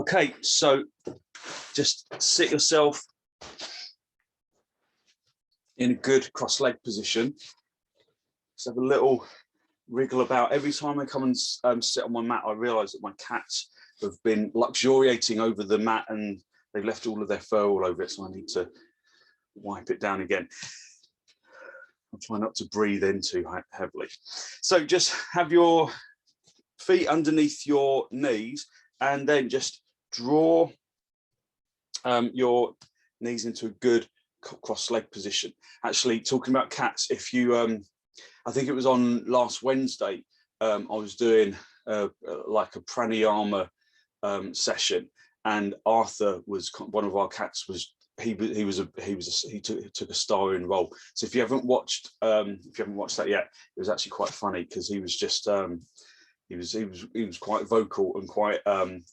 Okay, so just sit yourself in a good cross-leg position. Just have a little wriggle about. Every time I come and sit on my mat, I realise that my cats have been luxuriating over the mat and they've left all of their fur all over it, so I need to wipe it down again. I'll try not to breathe in too heavily. So just have your feet underneath your knees and then just draw your knees into a good cross-leg position. Actually, talking about cats, if you, I think it was on last Wednesday, I was doing like a pranayama session, and Arthur was one of our cats. He took a starring role. So if you haven't watched that yet, it was actually quite funny because he was just he was quite vocal and quite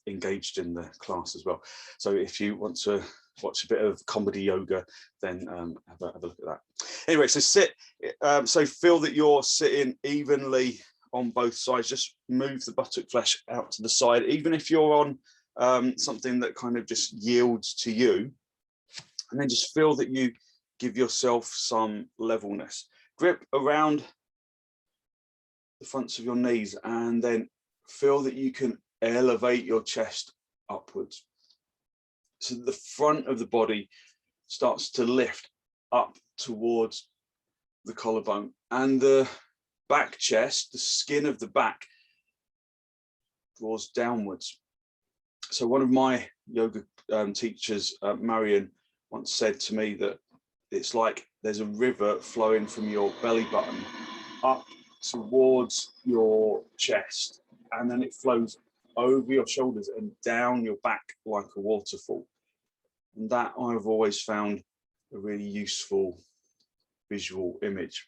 engaged in the class as well. So if you want to watch a bit of comedy yoga, then have a look at that. Anyway, so sit. So feel that you're sitting evenly on both sides. Just move the buttock flesh out to the side, even if you're on something that kind of just yields to you. And then just feel that you give yourself some levelness. Grip around the fronts of your knees and then feel that you can elevate your chest upwards. So the front of the body starts to lift up towards the collarbone, and the back chest, the skin of the back, draws downwards. So one of my yoga teachers, Marion, once said to me that it's like there's a river flowing from your belly button up towards your chest, and then it flows over your shoulders and down your back like a waterfall. And that I've always found a really useful visual image.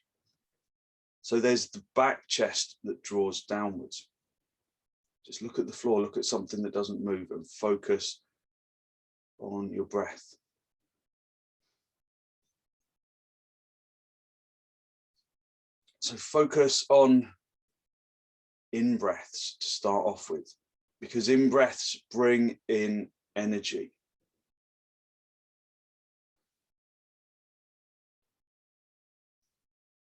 So there's the back chest that draws downwards. Just look at the floor, look at something that doesn't move, and focus on your breath. So focus on in-breaths to start off with, because in-breaths bring in energy.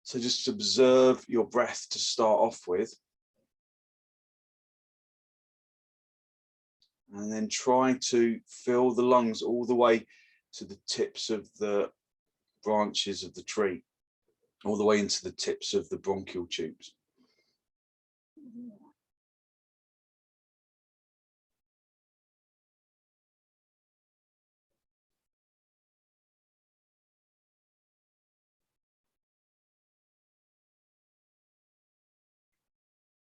So just observe your breath to start off with. And then try to fill the lungs all the way to the tips of the branches of the tree, all the way into the tips of the bronchial tubes.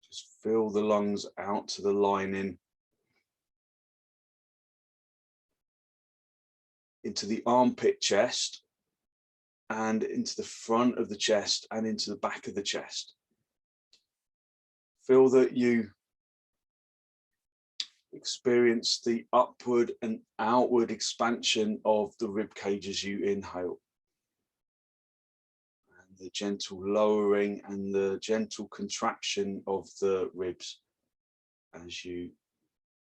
Just fill the lungs out to the lining, into the armpit chest, and into the front of the chest and into the back of the chest. Feel that you experience the upward and outward expansion of the rib cage as you inhale, and the gentle lowering and the gentle contraction of the ribs as you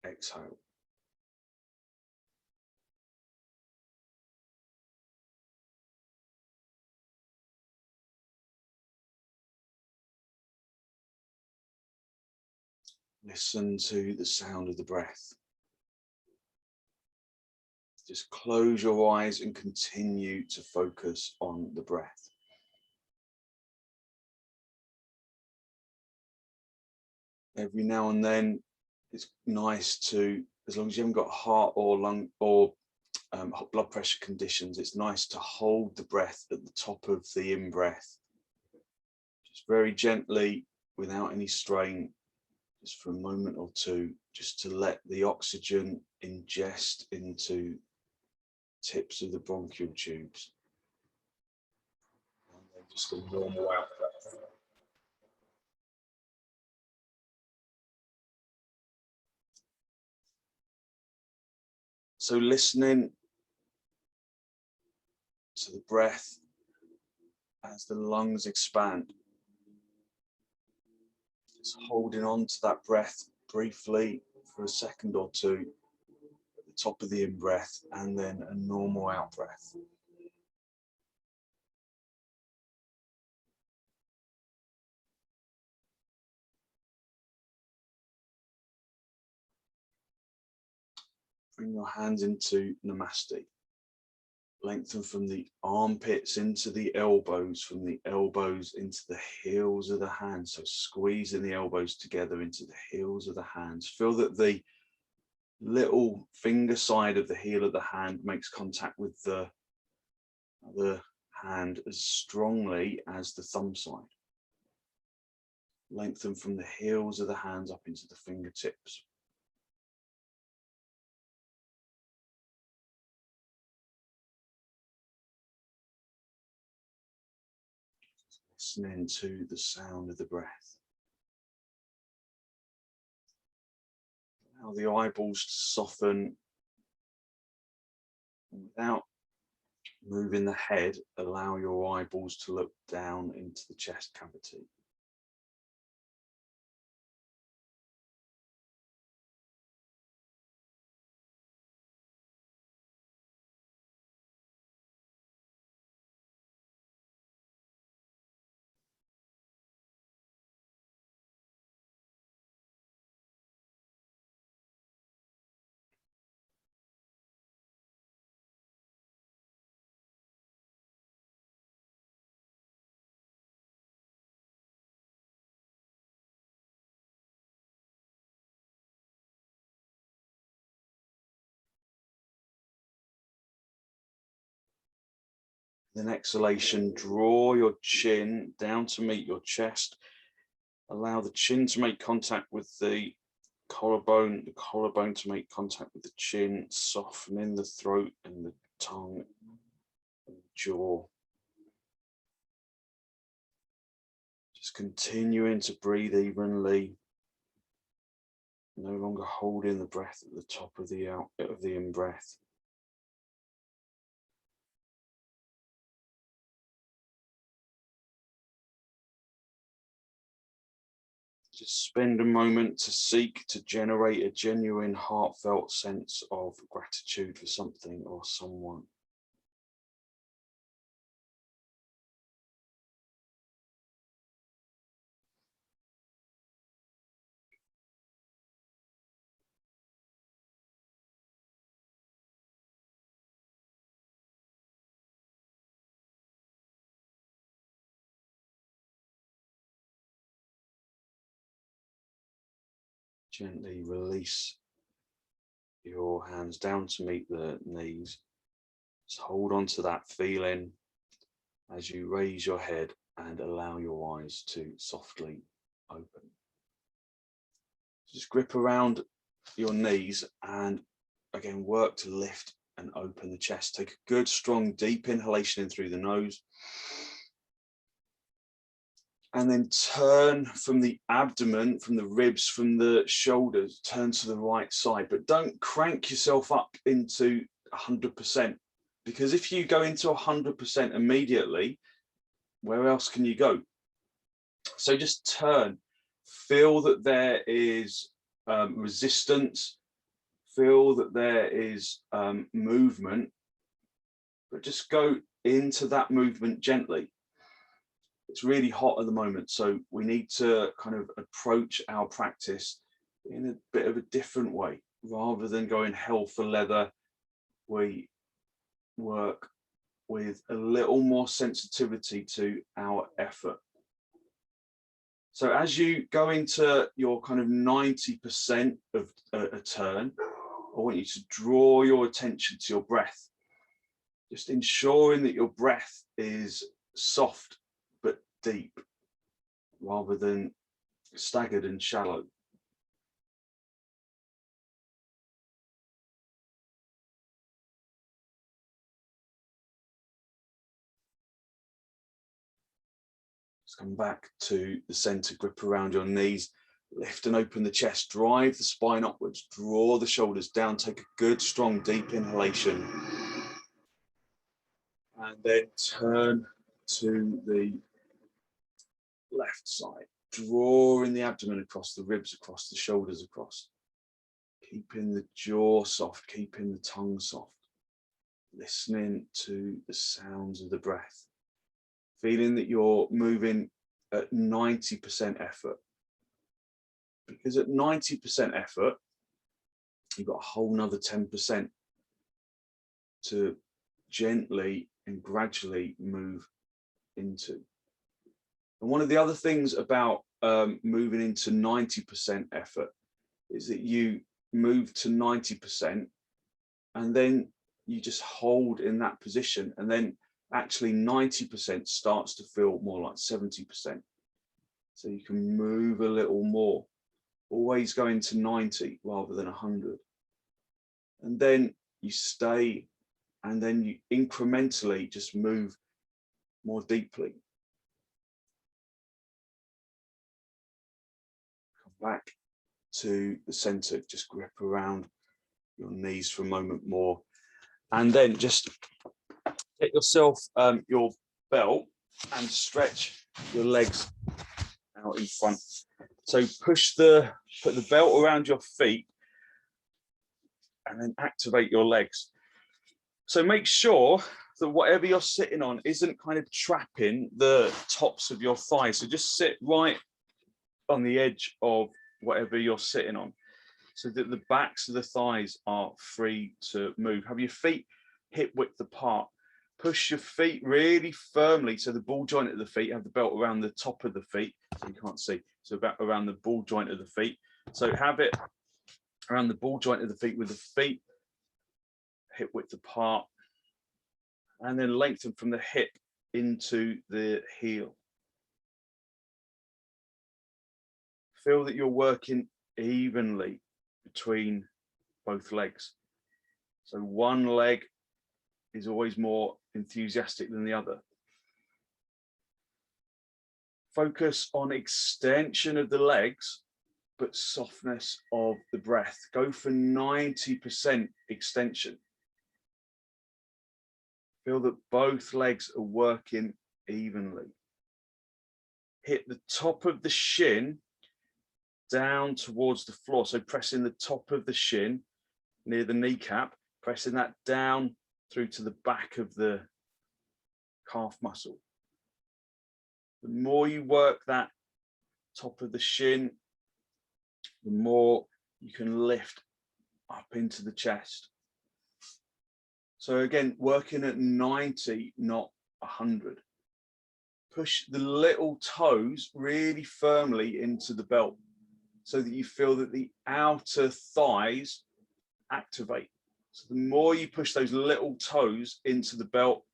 exhale. Listen to the sound of the breath. Just close your eyes and continue to focus on the breath. Every now and then, it's nice to, as long as you haven't got heart or lung or blood pressure conditions, it's nice to hold the breath at the top of the in-breath. Just very gently, without any strain, just for a moment or two, just to let the oxygen ingest into tips of the bronchial tubes. And then just a normal out breath. So listening to the breath as the lungs expand. Just holding on to that breath briefly for a second or two. top of the in-breath, and then a normal out-breath. Bring your hands into Namaste. Lengthen from the armpits into the elbows, from the elbows into the heels of the hands. So squeezing the elbows together into the heels of the hands. Feel that the little finger side of the heel of the hand makes contact with the hand as strongly as the thumb side. Lengthen from the heels of the hands up into the fingertips. Listening to the sound of the breath. Allow the eyeballs to soften. Without moving the head, allow your eyeballs to look down into the chest cavity. Then exhalation, draw your chin down to meet your chest. Allow the chin to make contact with the collarbone to make contact with the chin, softening the throat and the tongue and the jaw. Just continuing to breathe evenly, no longer holding the breath at the top of the in-breath. Just spend a moment to seek to generate a genuine, heartfelt sense of gratitude for something or someone. Gently release your hands down to meet the knees. Just hold on to that feeling as you raise your head and allow your eyes to softly open. Just grip around your knees and again work to lift and open the chest. Take a good, strong, deep inhalation in through the nose. And then turn from the abdomen, from the ribs, from the shoulders, turn to the right side. But don't crank yourself up into 100%. Because if you go into 100% immediately, where else can you go? So just turn. Feel that there is resistance. Feel that there is movement. But just go into that movement gently. It's really hot at the moment, so we need to kind of approach our practice in a bit of a different way. Rather than going hell for leather, we work with a little more sensitivity to our effort. So as you go into your kind of 90% of a turn, I want you to draw your attention to your breath. Just ensuring that your breath is soft but deep, rather than staggered and shallow. Just come back to the center, grip around your knees, lift and open the chest, drive the spine upwards, draw the shoulders down, take a good, strong, deep inhalation. And then turn to the left side, drawing the abdomen across, the ribs across, the shoulders across. Keeping the jaw soft, keeping the tongue soft. Listening to the sounds of the breath. Feeling that you're moving at 90% effort. Because at 90% effort, you've got a whole nother 10% to gently and gradually move into. And one of the other things about moving into 90% effort is that you move to 90% and then you just hold in that position, and then actually 90% starts to feel more like 70%. So you can move a little more, always going to 90 rather than 100. And then you stay, and then you incrementally just move more deeply. Come back to the center, just grip around your knees for a moment more. And then just get yourself your belt and stretch your legs out in front. So put the belt around your feet and then activate your legs. So make sure that whatever you're sitting on isn't kind of trapping the tops of your thighs. So just sit right on the edge of whatever you're sitting on, so that the backs of the thighs are free to move. Have your feet hip width apart. Push your feet really firmly, so the ball joint of the feet, have the belt around the top of the feet, so you can't see, so about around the ball joint of the feet. So have it around the ball joint of the feet with the feet hip width apart, and then lengthen from the hip into the heel. Feel that you're working evenly between both legs. So one leg is always more enthusiastic than the other. Focus on extension of the legs, but softness of the breath. Go for 90% extension. Feel that both legs are working evenly. Hit the top of the shin down towards the floor. So pressing the top of the shin near the kneecap, pressing that down through to the back of the calf muscle. The more you work that top of the shin, the more you can lift up into the chest. So again, working at 90, not 100. Push the little toes really firmly into the belt so that you feel that the outer thighs activate. So the more you push those little toes into the belt,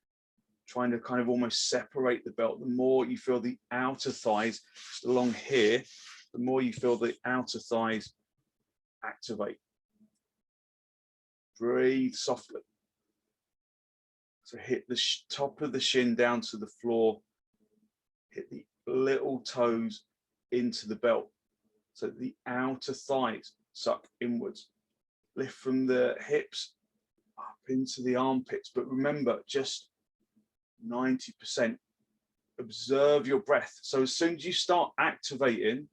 trying to kind of almost separate the belt, the more you feel the outer thighs just along here, the more you feel the outer thighs activate. Breathe softly. So hit the top of the shin down to the floor, hit the little toes into the belt, so the outer thighs suck inwards. Lift from the hips up into the armpits, but remember, just 90%. Observe your breath. So as soon as you start activating,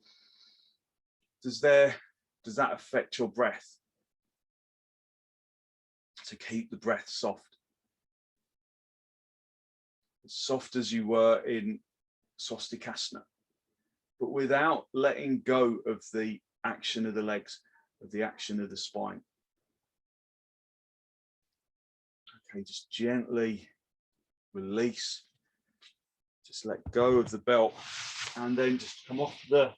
does that affect your breath? To keep the breath soft. As soft as you were in svastikasana, but without letting go of the action of the legs, of the action of the spine. Okay, just gently release, just let go of the belt, and then just come off the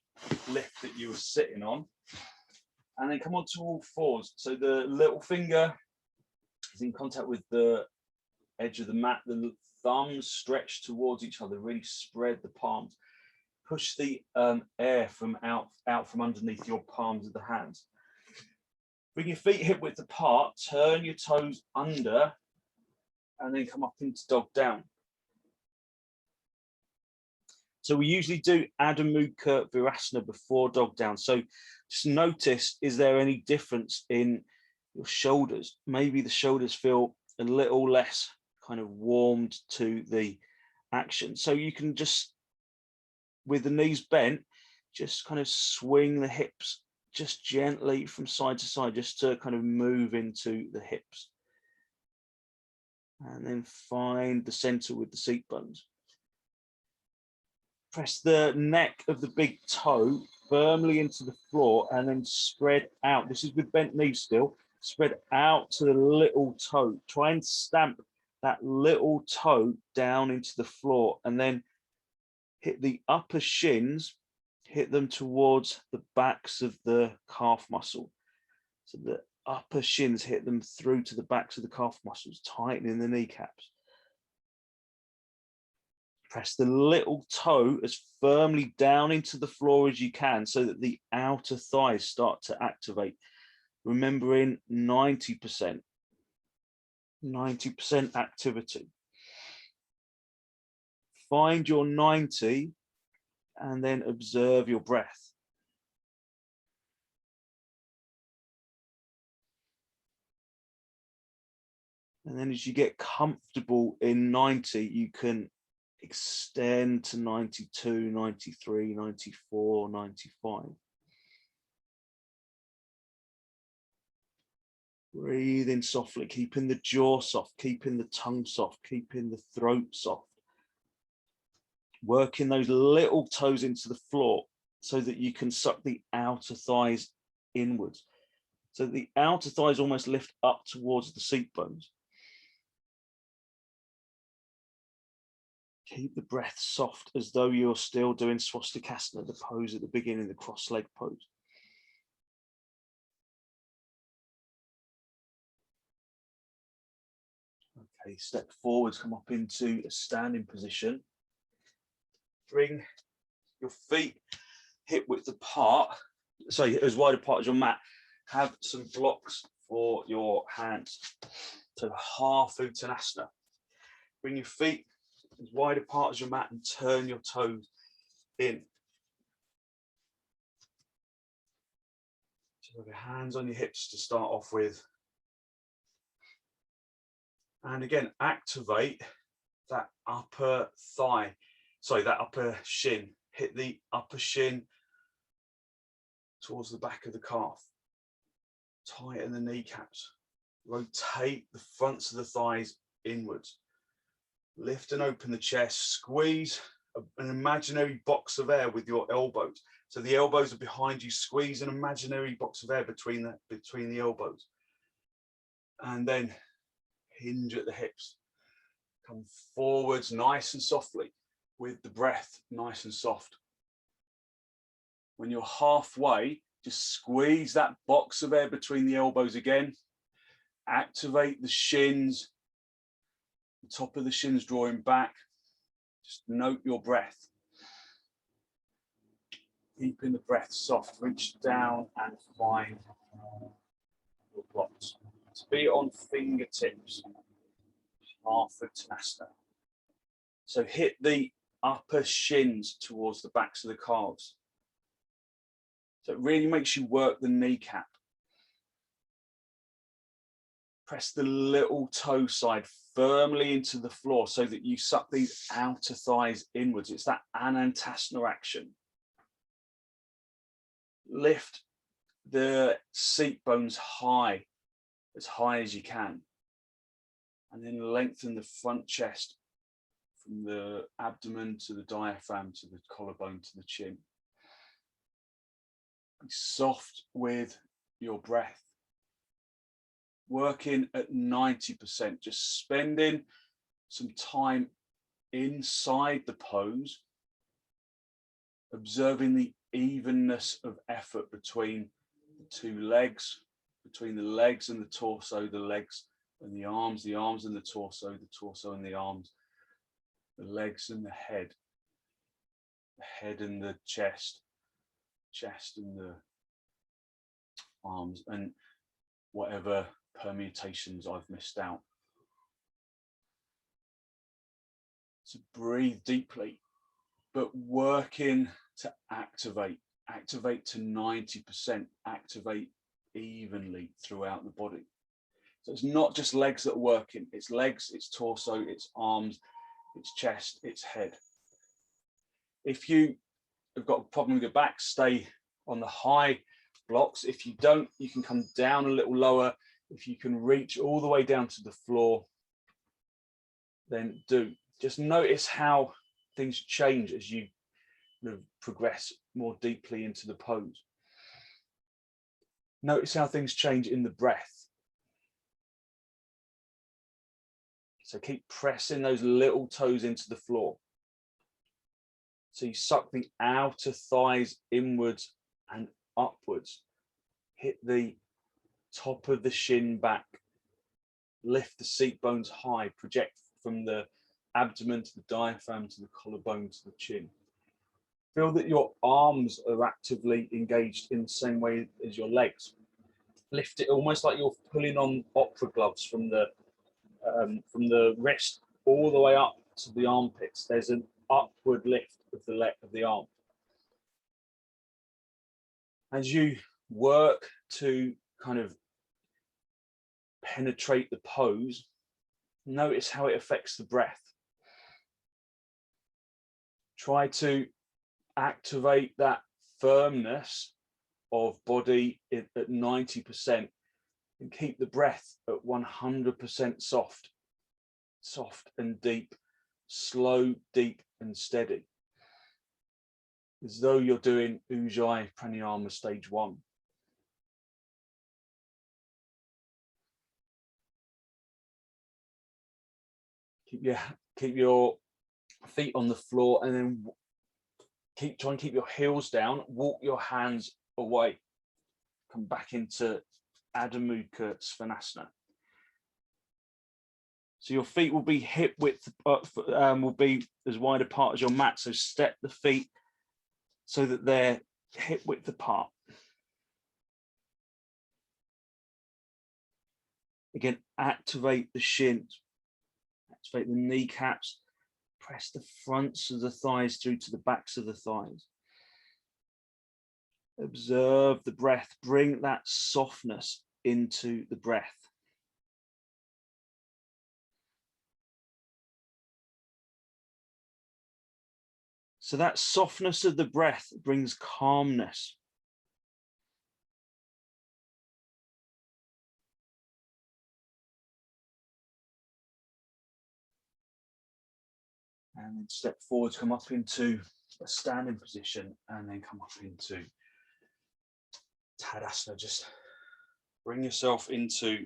lift that you were sitting on, and then come onto all fours. So the little finger is in contact with the edge of the mat, the thumbs stretch towards each other, really spread the palms. Push the air from out from underneath your palms of the hands. Bring your feet hip width apart, turn your toes under, and then come up into dog down. So we usually do Adho Mukha Virasana before dog down. So just notice, is there any difference in your shoulders? Maybe the shoulders feel a little less kind of warmed to the action. So you can just, with the knees bent, just kind of swing the hips just gently from side to side, just to kind of move into the hips. And then find the center with the seat bones. Press the neck of the big toe firmly into the floor and then spread out. This is with bent knees still. Spread out to the little toe. Try and stamp that little toe down into the floor and then hit the upper shins, hit them towards the backs of the calf muscle. So the upper shins hit them through to the backs of the calf muscles, tightening the kneecaps. Press the little toe as firmly down into the floor as you can so that the outer thighs start to activate. Remembering 90% activity. Find your 90 and then observe your breath. And then as you get comfortable in 90, you can extend to 92, 93, 94, 95. Breathe in softly, keeping the jaw soft, keeping the tongue soft, keeping the throat soft. Working those little toes into the floor so that you can suck the outer thighs inwards. So the outer thighs almost lift up towards the seat bones. Keep the breath soft as though you're still doing svastikasana, the pose at the beginning, the cross-leg pose. Okay, step forwards, come up into a standing position. Bring your feet hip width apart, so as wide apart as your mat. Have some blocks for your hands. So half uttanasana. Bring your feet as wide apart as your mat and turn your toes in. So have your hands on your hips to start off with. And again, activate that upper thigh, sorry, that upper shin. Hit the upper shin towards the back of the calf. Tighten the kneecaps. Rotate the fronts of the thighs inwards. Lift and open the chest. Squeeze an imaginary box of air with your elbows. So the elbows are behind you. Squeeze an imaginary box of air between the elbows. And then hinge at the hips. Come forwards nice and softly with the breath, nice and soft. When you're halfway, just squeeze that box of air between the elbows again. Activate the shins, the top of the shins drawing back. Just note your breath. Keeping the breath soft, reach down and find your blocks. To be on fingertips, half uttanasana. So hit the upper shins towards the backs of the calves. So it really makes you work the kneecap. Press the little toe side firmly into the floor so that you suck these outer thighs inwards. It's that uttanasana action. Lift the seat bones high as you can. And then lengthen the front chest from the abdomen to the diaphragm to the collarbone to the chin. Be soft with your breath. Working at 90%, just spending some time inside the pose, observing the evenness of effort between the two legs, between the legs and the torso, the legs and the arms and the torso and the arms, the legs and the head and the chest and the arms, and whatever permutations I've missed out. So breathe deeply, but working to activate to 90%, activate evenly throughout the body. So it's not just legs that are working, it's legs, it's torso, it's arms, it's chest, it's head. If you have got a problem with your back, stay on the high blocks. If you don't, you can come down a little lower. If you can reach all the way down to the floor, then do. Just notice how things change as you progress more deeply into the pose. Notice how things change in the breath. So keep pressing those little toes into the floor. So you suck the outer thighs inwards and upwards. Hit the top of the shin back. Lift the seat bones high. Project from the abdomen to the diaphragm to the collarbone to the chin. Feel that your arms are actively engaged in the same way as your legs. Lift it almost like you're pulling on opera gloves from the wrist all the way up to the armpits. There's an upward lift of the leg of the arm. As you work to kind of penetrate the pose, notice how it affects the breath. Try to activate that firmness of body at 90% and keep the breath at 100% soft and deep, slow, deep and steady, as though you're doing Ujjayi Pranayama stage 1. Keep your feet on the floor, and then try and keep your heels down. Walk your hands away. Come back into Adho Mukha Svanasana. So your feet will be hip width, will be as wide apart as your mat. So step the feet so that they're hip width apart. Again, activate the shins, activate the kneecaps, press the fronts of the thighs through to the backs of the thighs. Observe the breath, bring that softness into the breath. So that softness of the breath brings calmness. And then step forward, come up into a standing position, and then come up into Tadasana. Just bring yourself into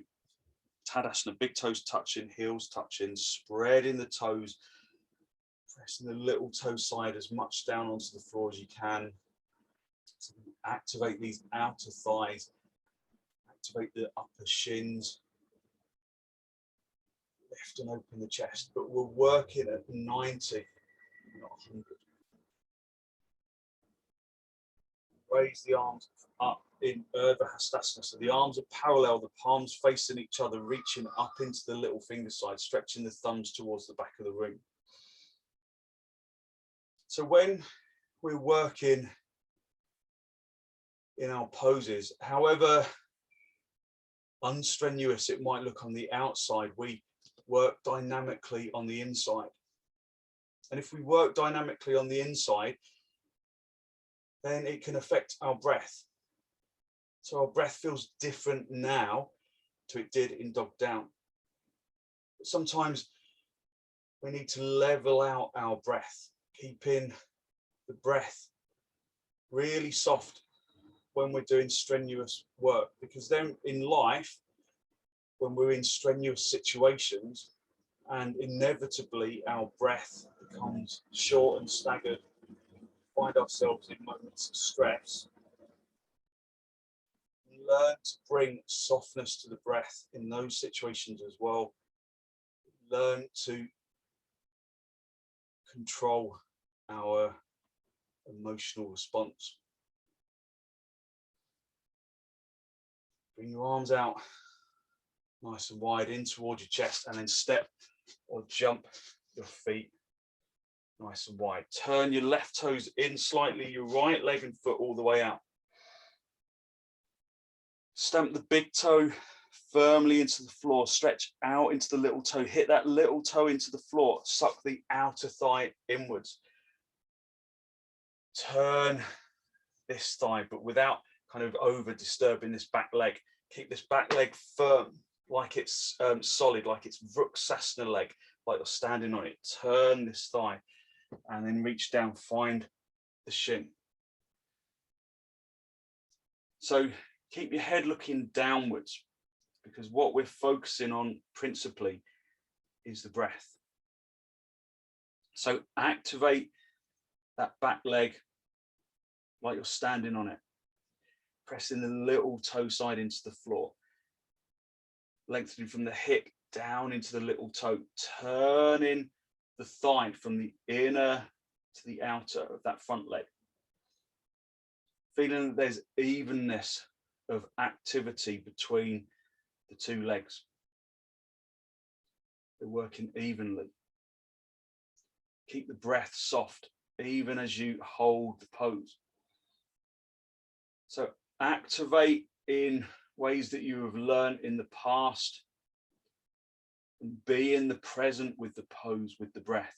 Tadasana, big toes touching, heels touching, spreading the toes, pressing the little toe side as much down onto the floor as you can. So activate these outer thighs, activate the upper shins, lift and open the chest, but we're working at 90, not 100. Raise the arms up in ubhaya, so the arms are parallel, the palms facing each other, reaching up into the little finger side, stretching the thumbs towards the back of the room. So when we're working in our poses, however unstrenuous it might look on the outside, we work dynamically on the inside. And if we work dynamically on the inside, then it can affect our breath. So our breath feels different now to it did in dog down. But sometimes we need to level out our breath, keeping the breath really soft when we're doing strenuous work, because then in life, when we're in strenuous situations, and inevitably our breath becomes short and staggered, find ourselves in moments of stress, learn to bring softness to the breath in those situations as well. Learn to control our emotional response. Bring your arms out nice and wide in towards your chest, and then step or jump your feet nice and wide. Turn your left toes in slightly, your right leg and foot all the way out. Stamp the big toe firmly into the floor, stretch out into the little toe, hit that little toe into the floor, suck the outer thigh inwards. Turn this thigh, but without kind of over disturbing this back leg. Keep this back leg firm, like it's solid, like it's uttanasana leg, like you're standing on it. Turn this thigh and then reach down, find the shin. So keep your head looking downwards, because what we're focusing on principally is the breath. So activate that back leg like you're standing on it, pressing the little toe side into the floor, lengthening from the hip down into the little toe, turning the thigh from the inner to the outer of that front leg. Feeling that there's evenness of activity between the two legs. They're working evenly. Keep the breath soft, even as you hold the pose. So activate in ways that you have learned in the past, and be in the present with the pose, with the breath.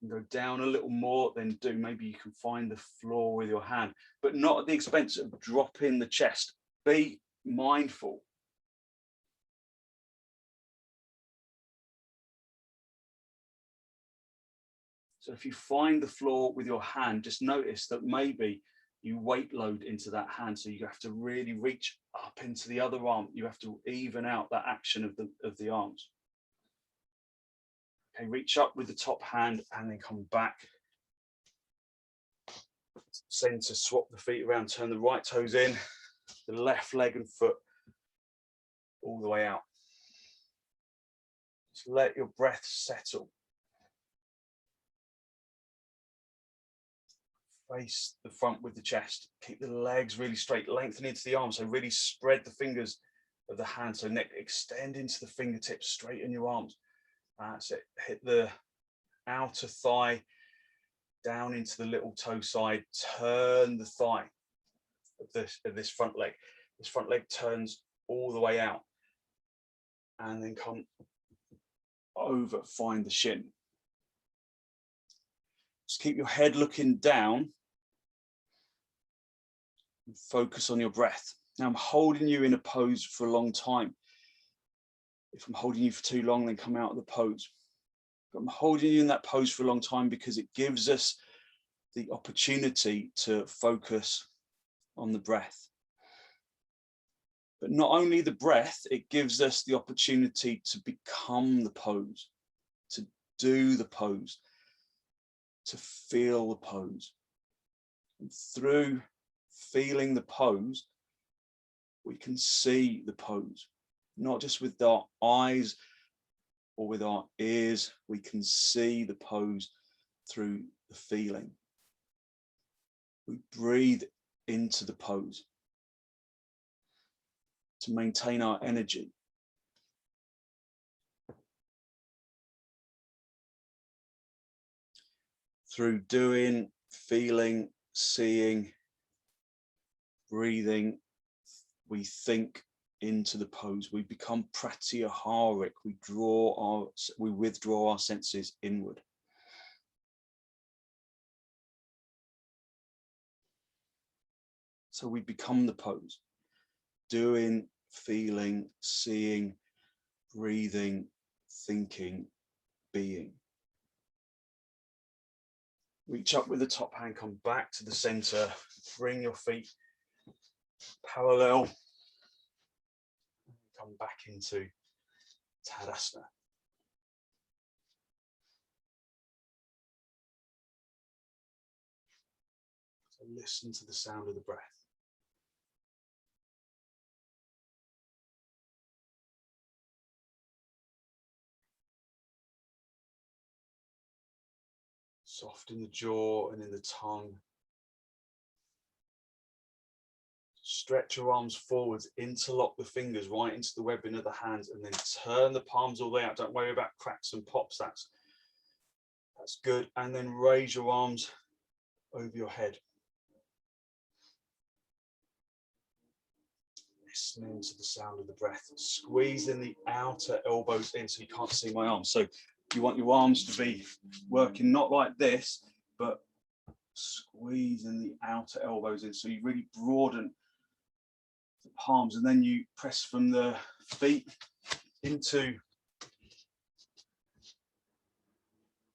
You can go down a little more, then do. Maybe you can find the floor with your hand, but not at the expense of dropping the chest. Be mindful. So if you find the floor with your hand, just notice that maybe you weight load into that hand, so you have to really reach up into the other arm. You have to even out that action of the arms. Okay, reach up with the top hand and then come back. Center, swap the feet around, turn the right toes in, the left leg and foot all the way out. Just let your breath settle. Face the front with the chest. Keep the legs really straight, lengthen into the arms. So really spread the fingers of the hand. So neck, extend into the fingertips, straighten your arms. That's it. Hit the outer thigh down into the little toe side. Turn the thigh of this front leg. This front leg turns all the way out. And then come over, find the shin. Just keep your head looking down and focus on your breath. Now I'm holding you in a pose for a long time. If I'm holding you for too long, then come out of the pose. But I'm holding you in that pose for a long time because it gives us the opportunity to focus on the breath. But not only the breath, it gives us the opportunity to become the pose, to do the pose, to feel the pose. And through feeling the pose, we can see the pose, not just with our eyes or with our ears. We can see the pose through the feeling. We breathe into the pose to maintain our energy. Through doing, feeling, seeing, breathing, we think into the pose. We become pratyaharic. We withdraw our senses inward. So we become the pose. Doing, feeling, seeing, breathing, thinking, being. Reach up with the top hand, come back to the center, bring your feet parallel, come back into Tadasana. So listen to the sound of the breath. Soft in the jaw and in the tongue. Stretch your arms forwards, interlock the fingers right into the webbing of the hands, and then turn the palms all the way out. Don't worry about cracks and pops. That's good. And then raise your arms over your head. Listening to the sound of the breath. Squeezing the outer elbows in so you can't see my arms. So you want your arms to be working not like this, but Squeezing the outer elbows in, so you really broaden the palms, and then you press from the feet into,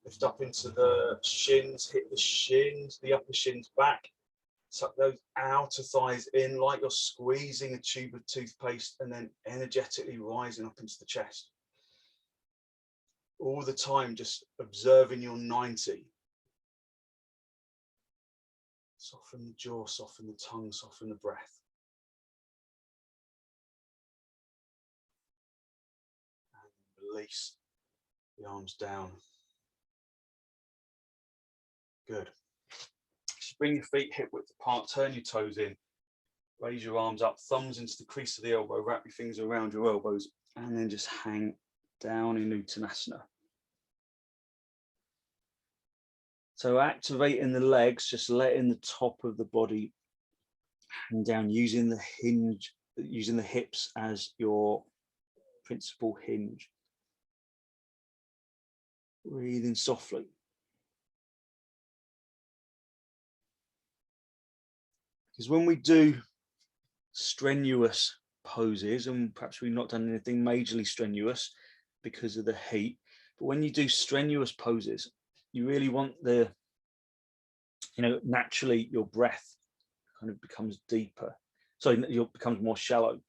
lift up into the shins, hit the shins, the upper shins back, suck those outer thighs in like you're squeezing a tube of toothpaste, and then energetically rising up into the chest. All the time just observing your 90. Soften the jaw, soften the tongue, soften the breath. And release the arms down. Good. Just bring your feet hip width apart, turn your toes in, raise your arms up, thumbs into the crease of the elbow, wrap your fingers around your elbows, and then just hang down in uttanasana. So activating the legs, just letting the top of the body hang down, using the hinge, using the hips as your principal hinge. Breathing softly. Because when we do strenuous poses, and perhaps we've not done anything majorly strenuous because of the heat, but when you do strenuous poses, you really want the, naturally your breath kind of becomes deeper. So it becomes more shallow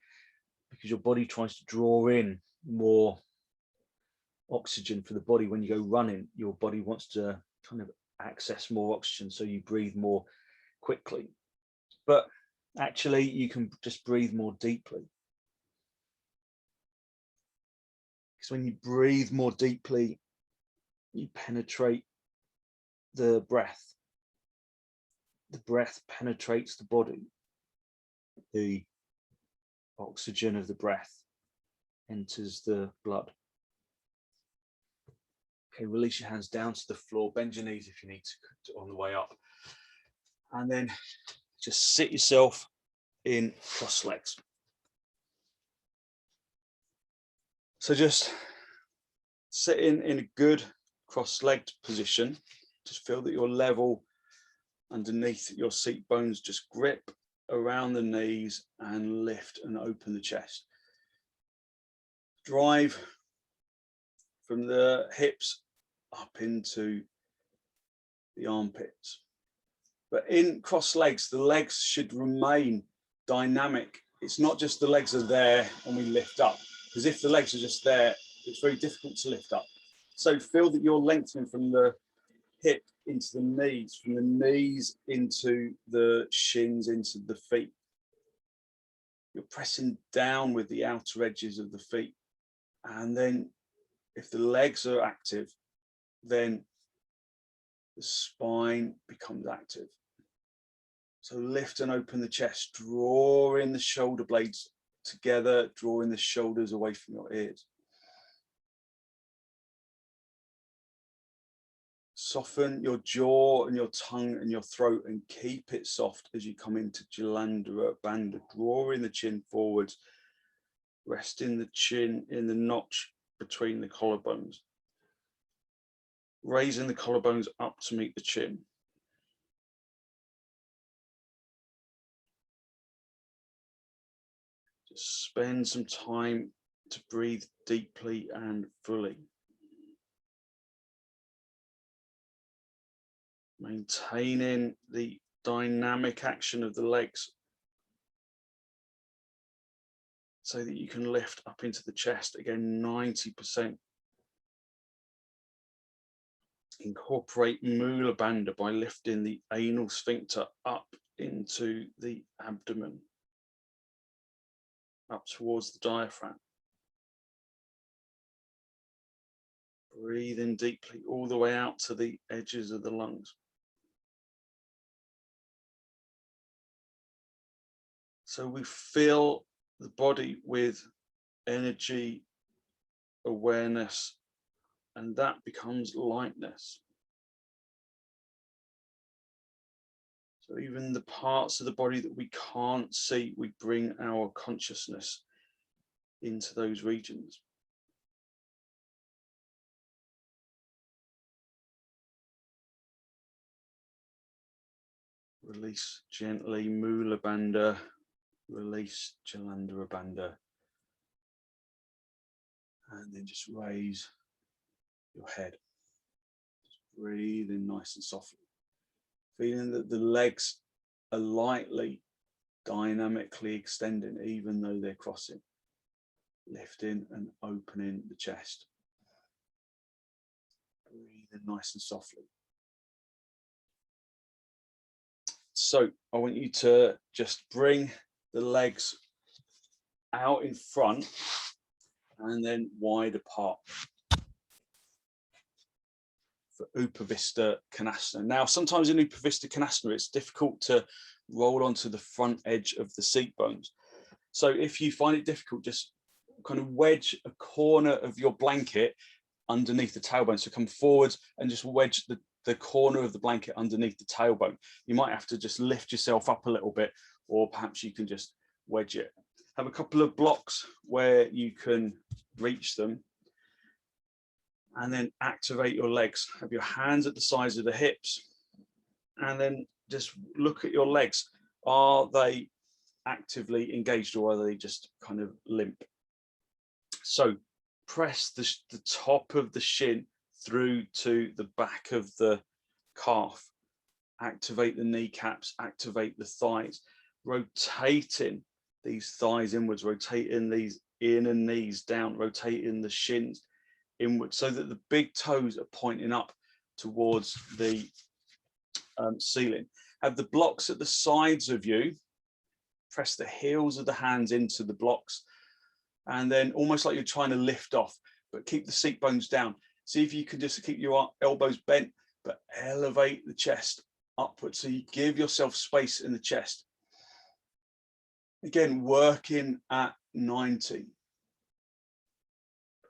because your body tries to draw in more oxygen for the body. When you go running, your body wants to kind of access more oxygen, so you breathe more quickly. But actually, you can just breathe more deeply. Because when you breathe more deeply, you penetrate the breath. The breath penetrates the body. The oxygen of the breath enters the blood. Okay, release your hands down to the floor. Bend your knees if you need to on the way up. And then just sit yourself in cross legs. So just sitting in a good cross-legged position. Just feel that you're level underneath your seat bones. Just grip around the knees and lift and open the chest. Drive from the hips up into the armpits. But in cross legs, the legs should remain dynamic. It's not just the legs are there and we lift up, because if the legs are just there, it's very difficult to lift up. So feel that you're lengthening from the hip into the knees, from the knees into the shins, into the feet. You're pressing down with the outer edges of the feet. And then if the legs are active, then the spine becomes active. So lift and open the chest, draw in the shoulder blades together, drawing the shoulders away from your ears. Soften your jaw and your tongue and your throat and keep it soft as you come into Jalandhara Bandha. Drawing the chin forwards, resting the chin in the notch between the collarbones. Raising the collarbones up to meet the chin. Just spend some time to breathe deeply and fully. Maintaining the dynamic action of the legs so that you can lift up into the chest again, 90%. Incorporate Mula Bandha by lifting the anal sphincter up into the abdomen, up towards the diaphragm. Breathe in deeply all the way out to the edges of the lungs. So we fill the body with energy, awareness, and that becomes lightness. So even the parts of the body that we can't see, we bring our consciousness into those regions. Release gently, Mula Bandha. Release Jalandhara Bandha. And then just raise your head. Just breathe in nice and softly. Feeling that the legs are lightly, dynamically extending, even though they're crossing. Lifting and opening the chest. Breathing nice and softly. So I want you to just bring the legs out in front and then wide apart for upavistha konasana. Now, sometimes in upavistha konasana, it's difficult to roll onto the front edge of the seat bones. So if you find it difficult, just kind of wedge a corner of your blanket underneath the tailbone. So come forwards and just wedge the corner of the blanket underneath the tailbone. You might have to just lift yourself up a little bit, or perhaps you can just wedge it. Have a couple of blocks where you can reach them, and then activate your legs. Have your hands at the sides of the hips, and then just look at your legs. Are they actively engaged, or are they just kind of limp? So press the top of the shin through to the back of the calf. Activate the kneecaps, activate the thighs, rotating these thighs inwards, rotating these inner knees down, rotating the shins inwards, so that the big toes are pointing up towards the ceiling. Have the blocks at the sides of you. Press the heels of the hands into the blocks, and then almost like you're trying to lift off, but keep the seat bones down. See if you can just keep your elbows bent, but elevate the chest upwards, so you give yourself space in the chest. Again, working at 90.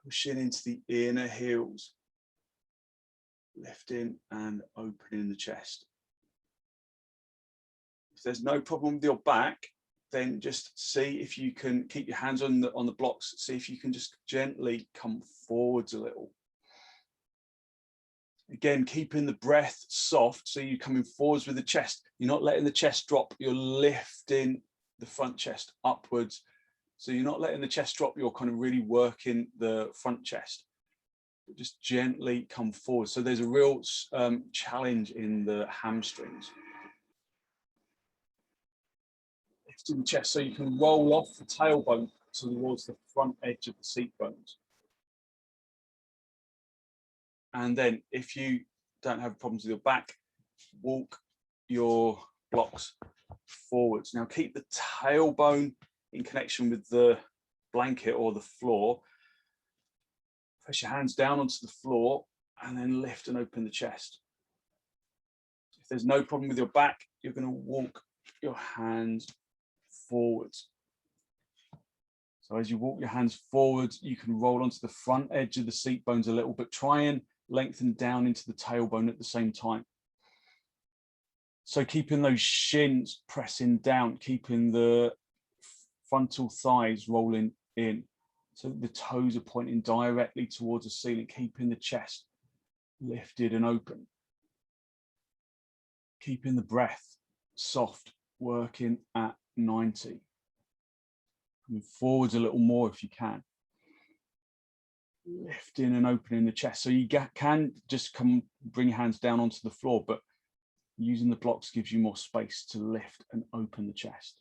Pushing into the inner heels. Lifting and opening the chest. If there's no problem with your back, then just see if you can keep your hands on the blocks. See if you can just gently come forwards a little. Again, keeping the breath soft, so you're coming forwards with the chest. You're not letting the chest drop. You're lifting the front chest upwards. So you're not letting the chest drop. You're kind of really working the front chest. Just gently come forward. So there's a real challenge in the hamstrings. Lifting the chest so you can roll off the tailbone towards the front edge of the seat bones. And then if you don't have problems with your back, walk your blocks forwards. Now keep the tailbone in connection with the blanket or the floor. Press your hands down onto the floor and then lift and open the chest. If there's no problem with your back, you're going to walk your hands forwards. So as you walk your hands forwards, you can roll onto the front edge of the seat bones a little, but try and lengthen down into the tailbone at the same time. So keeping those shins pressing down, keeping the frontal thighs rolling in, so the toes are pointing directly towards the ceiling, keeping the chest lifted and open. Keeping the breath soft, working at 90. Coming forwards a little more if you can. Lifting and opening the chest. So you can just bring your hands down onto the floor, but using the blocks gives you more space to lift and open the chest.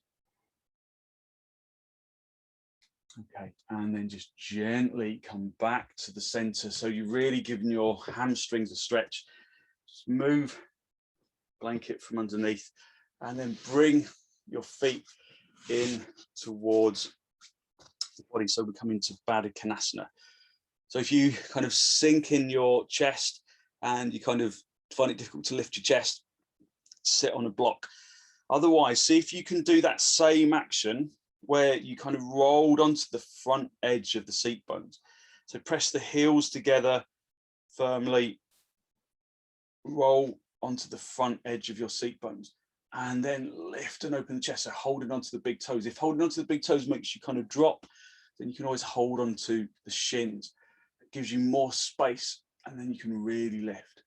Okay, and then just gently come back to the center. So you're really giving your hamstrings a stretch. Just move blanket from underneath and then bring your feet in towards the body. So we come into padangusthasana. So if you kind of sink in your chest and you kind of find it difficult to lift your chest, sit on a block. Otherwise, see if you can do that same action where you kind of rolled onto the front edge of the seat bones. So press the heels together firmly, roll onto the front edge of your seat bones, and then lift and open the chest. So holding onto the big toes. If holding onto the big toes makes you kind of drop, then you can always hold onto the shins. It gives you more space, and then you can really lift.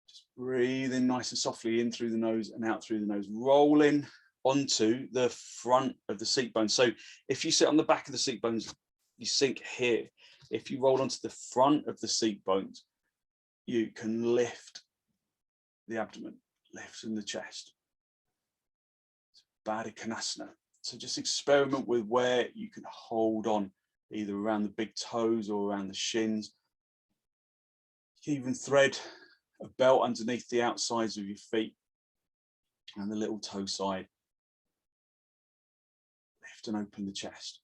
Just Breathing nice and softly in through the nose and out through the nose, rolling onto the front of the seat bones. So if you sit on the back of the seat bones, you sink here. If you roll onto the front of the seat bones, you can lift the abdomen, lifting the chest. Padangusthasana. So just experiment with where you can hold on, either around the big toes or around the shins. You can even thread a belt underneath the outsides of your feet and the little toe side. Lift and open the chest.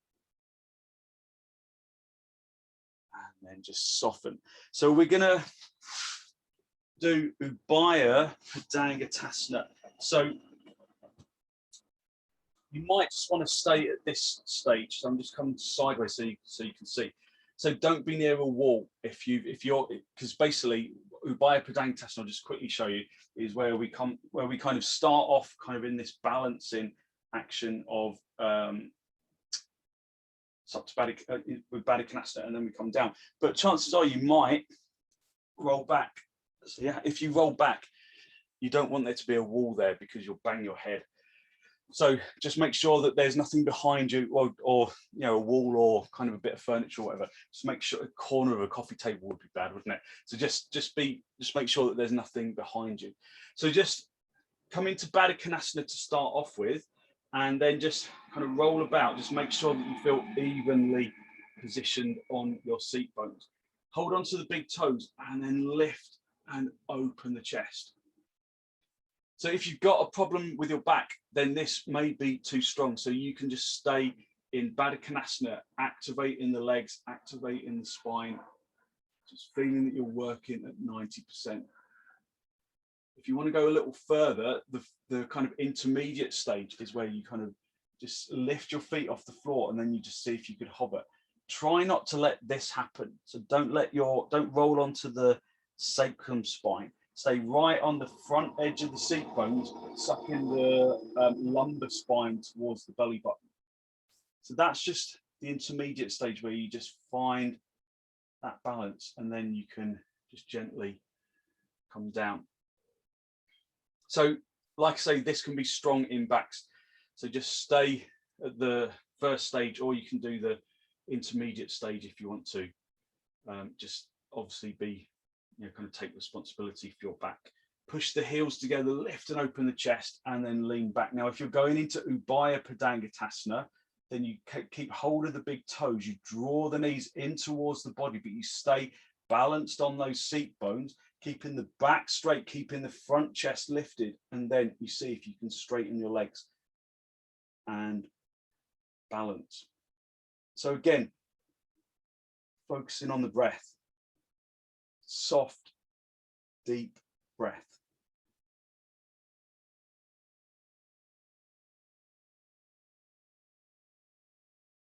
And then just soften. So we're going to do ubhaya padangusthasana. So you might just want to stay at this stage. So I'm just coming sideways so you can see. So don't be near a wall if you're, because basically ubhaya padangusthasana, I'll just quickly show you, is where we kind of start off kind of in this balancing action of with padangusthasana, and then we come down. But chances are you might roll back. So yeah, if you roll back, you don't want there to be a wall there because you'll bang your head. So just make sure that there's nothing behind you, or you know, a wall or kind of a bit of furniture or whatever. Just make sure a corner of a coffee table would be bad, wouldn't it? So just make sure that there's nothing behind you. So just come into padangusthasana to start off with, and then just kind of roll about. Just make sure that you feel evenly positioned on your seat bones. Hold on to the big toes and then lift and open the chest. So if you've got a problem with your back, then this may be too strong. So you can just stay in padangusthasana, activating the legs, activating the spine, just feeling that you're working at 90%. If you want to go a little further, the kind of intermediate stage is where you kind of just lift your feet off the floor and then you just see if you could hover. Try not to let this happen. So don't roll onto the sacrum spine. Stay right on the front edge of the seat bones, sucking the lumbar spine towards the belly button. So that's just the intermediate stage where you just find that balance, and then you can just gently come down. So like I say, this can be strong in backs. So just stay at the first stage, or you can do the intermediate stage if you want to. Just obviously be, you know, kind of take responsibility for your back. Push the heels together, lift and open the chest, and then lean back. Now, if you're going into ubhaya padangusthasana, then you keep hold of the big toes. You draw the knees in towards the body, but you stay balanced on those seat bones, keeping the back straight, keeping the front chest lifted, and then you see if you can straighten your legs and balance. So again, focusing on the breath. Soft, deep breath.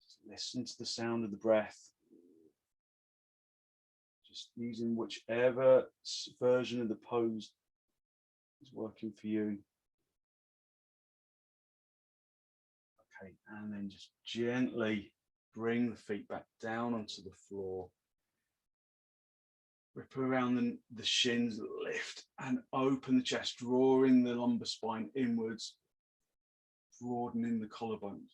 Just listen to the sound of the breath. Just using whichever version of the pose is working for you. Okay, and then just gently bring the feet back down onto the floor. Rip around the shins, lift and open the chest, drawing the lumbar spine inwards, broadening the collarbones.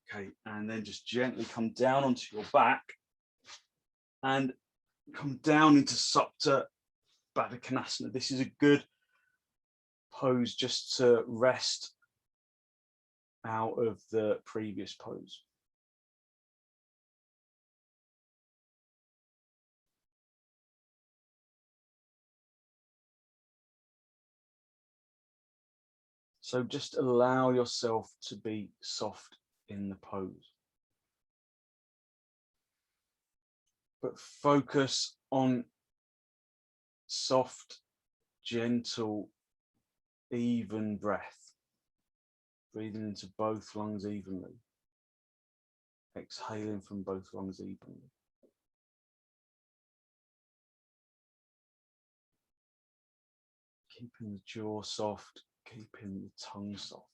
Okay, and then just gently come down onto your back and come down into supta padangusthasana. This is a good pose just to rest out of the previous pose. So just allow yourself to be soft in the pose. But focus on soft, gentle, even breath. Breathing into both lungs evenly. Exhaling from both lungs evenly. Keeping the jaw soft, keeping the tongue soft.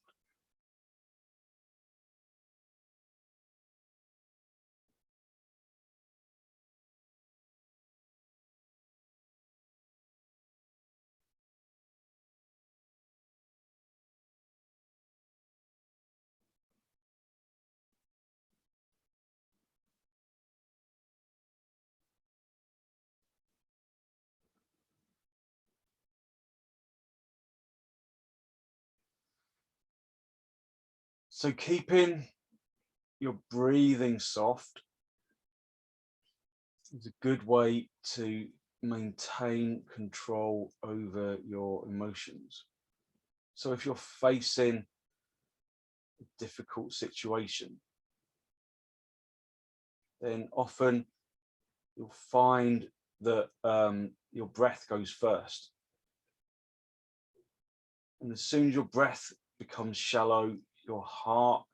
So keeping your breathing soft is a good way to maintain control over your emotions. So if you're facing a difficult situation, then often you'll find that your breath goes first. And as soon as your breath becomes shallow, your heart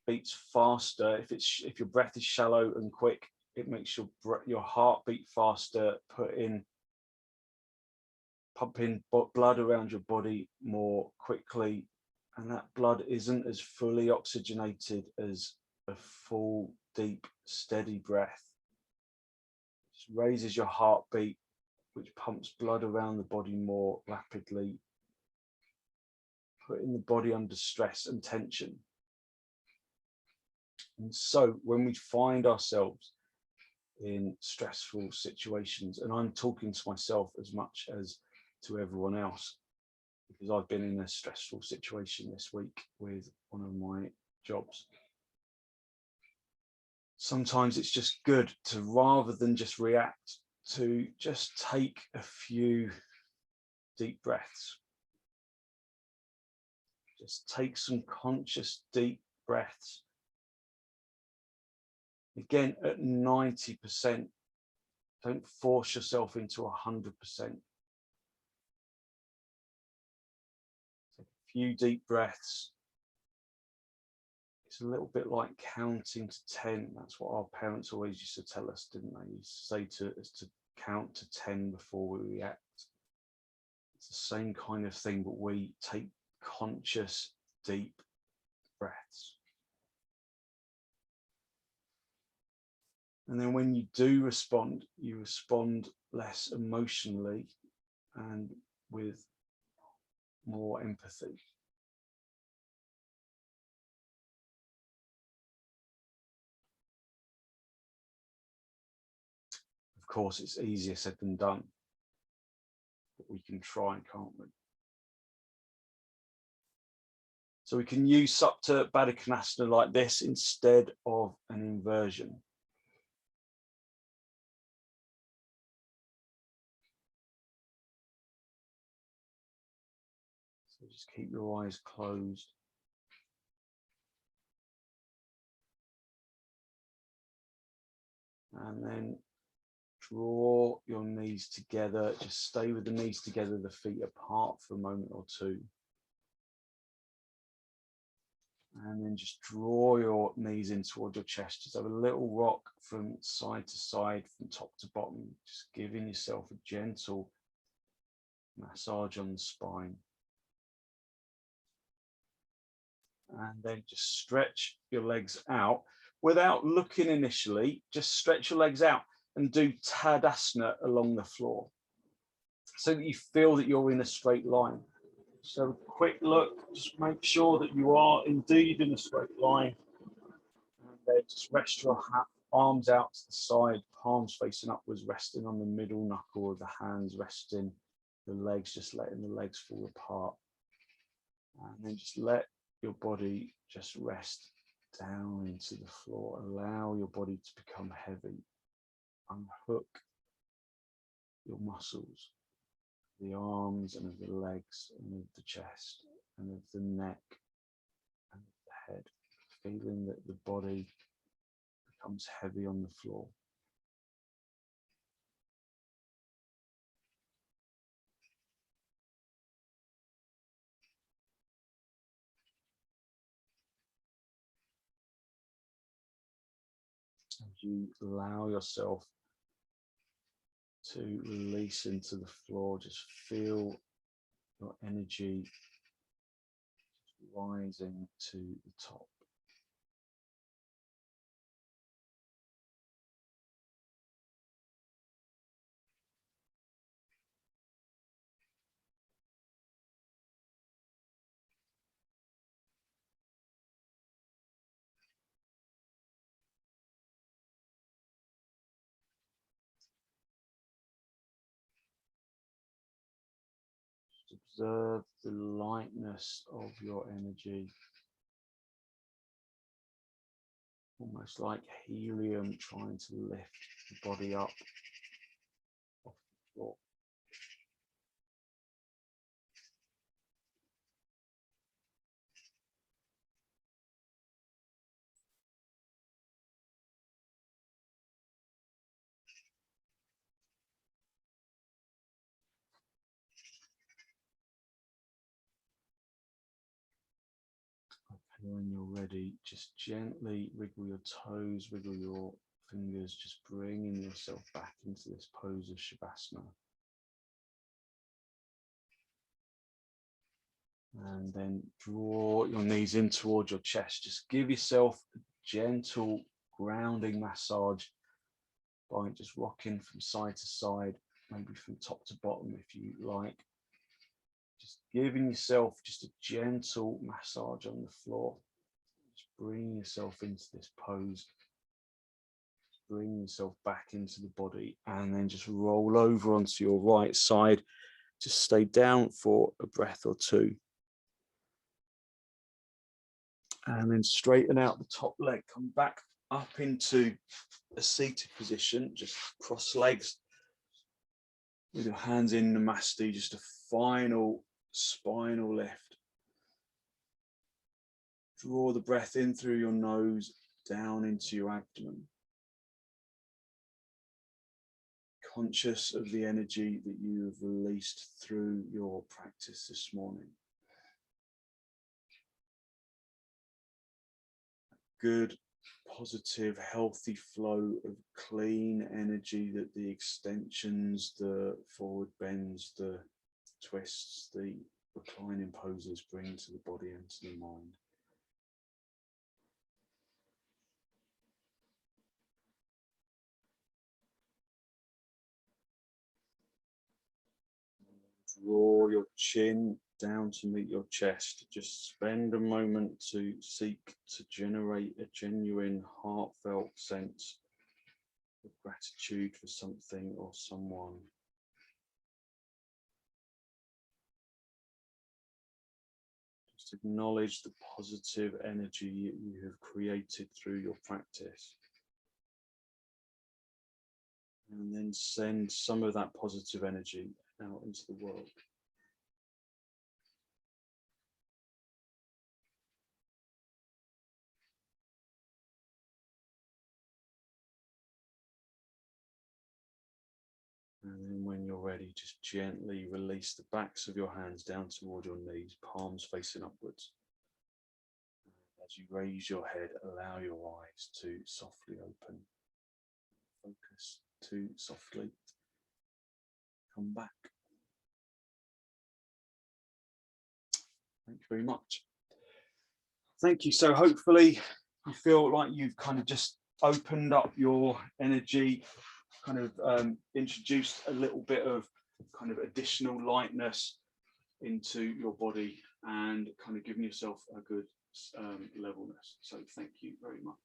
beats faster. If your breath is shallow and quick, it makes your heart beat faster, pumping blood around your body more quickly, and that blood isn't as fully oxygenated as a full, deep, steady breath. It just raises your heartbeat, which pumps blood around the body more rapidly, putting the body under stress and tension. And so when we find ourselves in stressful situations, and I'm talking to myself as much as to everyone else, because I've been in a stressful situation this week with one of my jobs. Sometimes it's just good to, rather than just react, to just take a few deep breaths. Just take some conscious deep breaths. Again, at 90%, don't force yourself into 100%. Take a few deep breaths. It's a little bit like counting to 10. That's what our parents always used to tell us, didn't they? They used to say to us to count to 10 before we react. It's the same kind of thing, but we take conscious, deep breaths. And then when you do respond, you respond less emotionally and with more empathy. Of course, it's easier said than done, but we can try, can't we? So we can use supta padangusthasana like this instead of an inversion. So just keep your eyes closed. And then draw your knees together. Just stay with the knees together, the feet apart for a moment or two. And then just draw your knees in towards your chest. Just have a little rock from side to side, from top to bottom, just giving yourself a gentle massage on the spine. And then just stretch your legs out without looking initially. Just stretch your legs out and do tadasana along the floor so that you feel that you're in a straight line. So quick look, just make sure that you are indeed in a straight line. And then just rest your arms out to the side, palms facing upwards, resting on the middle knuckle of the hands, resting the legs, just letting the legs fall apart. And then just let your body just rest down into the floor. Allow your body to become heavy. Unhook your muscles, the arms and of the legs and of the chest and of the neck and of the head, feeling that the body becomes heavy on the floor. As you allow yourself to release into the floor, just feel your energy rising to the top. Just observe the lightness of your energy. almost like helium trying to lift the body up off the floor. When you're ready, just gently wiggle your toes, wiggle your fingers, just bringing yourself back into this pose of Shavasana. And then draw your knees in towards your chest. Just give yourself a gentle grounding massage by just rocking from side to side, maybe from top to bottom if you like. Just giving yourself just a gentle massage on the floor. Just bring yourself into this pose. Bring yourself back into the body and then just roll over onto your right side. Just stay down for a breath or two. And then straighten out the top leg. Come back up into a seated position. Just cross legs with your hands in Namaste. Just a final spinal lift. Draw the breath in through your nose, down into your abdomen. Conscious of the energy that you have released through your practice this morning. Good, positive, healthy flow of clean energy that the extensions, the forward bends, the twists, the reclining poses bring to the body and to the mind. Draw your chin down to meet your chest. Just spend a moment to seek to generate a genuine, heartfelt sense of gratitude for something or someone. Just acknowledge the positive energy you have created through your practice. And then send some of that positive energy out into the world. And then when you're ready, just gently release the backs of your hands down toward your knees, palms facing upwards. As you raise your head, allow your eyes to softly open. Focus to softly come back. Thank you very much. Thank you. So hopefully you feel like you've kind of just opened up your energy, kind of introduced a little bit of kind of additional lightness into your body and kind of giving yourself a good levelness. So thank you very much.